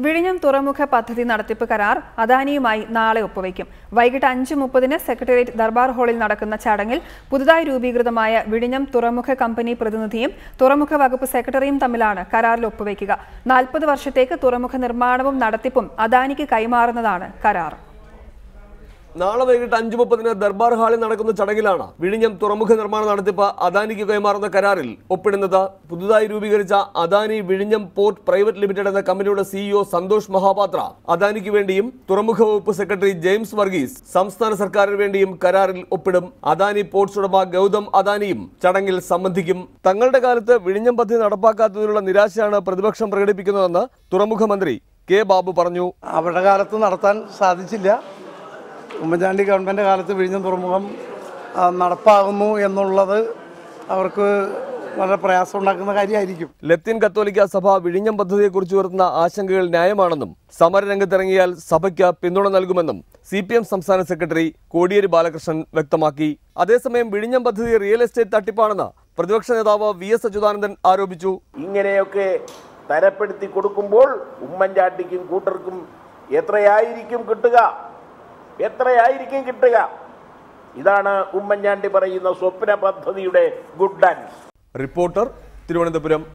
വിഴിഞ്ഞം തുറമുഖ പദ്ധതി നടത്തിപ്പ് കരാർ അദാനിയുമായി നാളെ ഒപ്പുവയ്ക്കും. വൈകിട്ട് 5:30 സെക്രട്ടേറിയറ്റ് ദർബാർ ഹാളിൽ നടക്കുന്ന ചടങ്ങിൽ പുതുതായി രൂപീകൃതമായ വിഴിഞ്ഞം തുറമുഖ കമ്പനി പ്രതിനിധിയും തുറമുഖ വകുപ്പ് സെക്രട്ടറിയും തമ്മിലാണ് കരാറിൽ ഒപ്പുവയ്ക്കുക. 40 വർഷത്തേക്ക് തുറമുഖ നിർമ്മാണവും നടത്തിപ്പും അദാനിക്ക് കൈമാറുന്നതാണ് കരാർ. നാളെ വൈകിട്ട് 5:30 ദർബാർ ഹാളിൽ നടക്കുന്ന ചടങ്ങിലാണ് വിഴിഞ്ഞം തുറമുഖ നിർമ്മാണ നടത്തിപ്പ് അദാനിക്ക് കൈമാറുന്ന കരാറിൽ ഒപ്പിടുന്നത്. പുതുതായി രൂപീകരിച്ച അദാനി വിഴിഞ്ഞം പോർട്ട് പ്രൈവറ്റ് ലിമിറ്റഡ് എന്ന കമ്പനിയുടെ സിഇഒ സന്തോഷ് മഹാപാത്ര അദാനിക്ക് വേണ്ടിയും തുറമുഖ വകുപ്പ് സെക്രട്ടറി ജെയിംസ് വർഗീസ് സംസ്ഥാന സർക്കാരിന് വേണ്ടിയും കരാറിൽ ഒപ്പിടും. അദാനി പോർട്സ് ഉടമ ഗൗതം അദാനിയും ചടങ്ങിൽ സംബന്ധിക്കും. തങ്ങളുടെ കാലത്ത് വിഴിഞ്ഞം പദ്ധതി നടപ്പാക്കാത്തതിലുള്ള നിരാശയാണ് പ്രതിപക്ഷം പ്രകടിപ്പിക്കുന്നതെന്ന് തുറമുഖ മന്ത്രി കെ ബാബു പറഞ്ഞു. അവരുടെ കാലത്ത് നടത്താൻ സാധിച്ചില്ല. ഉമ്മൻചാണ്ടി ഗവൺമെൻറ് കാലത്ത് വിഴിഞ്ഞം തുറമുഖം നടപ്പാകുന്നു എന്നുള്ളത് അവർക്ക് വളരെ പ്രയാസം ഉണ്ടാക്കുന്ന കാര്യമായിരിക്കും. ലത്തീൻ കത്തോലിക്ക സഭ വിഴിഞ്ഞം പദ്ധതിയെക്കുറിച്ച് ഉയർത്തുന്ന ആശങ്കകൾ ന്യായമാണെന്നും സമരരംഗത്തിറങ്ങിയാൽ സഭയ്ക്ക് പിന്തുണ നൽകുമെന്നും CPM സംസ്ഥാന സെക്രട്ടറി കോടിയേരി ബാലകൃഷ്ണൻ വ്യക്തമാക്കി. അതേസമയം വിഴിഞ്ഞം പദ്ധതി റിയൽ എസ്റ്റേറ്റ് തട്ടിപ്പാണെന്ന് പ്രതിപക്ഷ നേതാവ് VS അച്യുതാനന്ദൻ ആരോപിച്ചു. ഇങ്ങനെയൊക്കെ തരപ്പെടുത്തി കൊടുക്കുമ്പോൾ ഉമ്മൻചാണ്ടിക്കും കൂട്ടർക്കും എത്രയായിരിക്കും കിട്ടുക? ഇതാണ് ഉമ്മൻചാണ്ടി പറയുന്ന സ്വപ്ന പദ്ധതിയുടെ ഗുഡ് ഡാൻസ്. റിപ്പോർട്ടർ, തിരുവനന്തപുരം.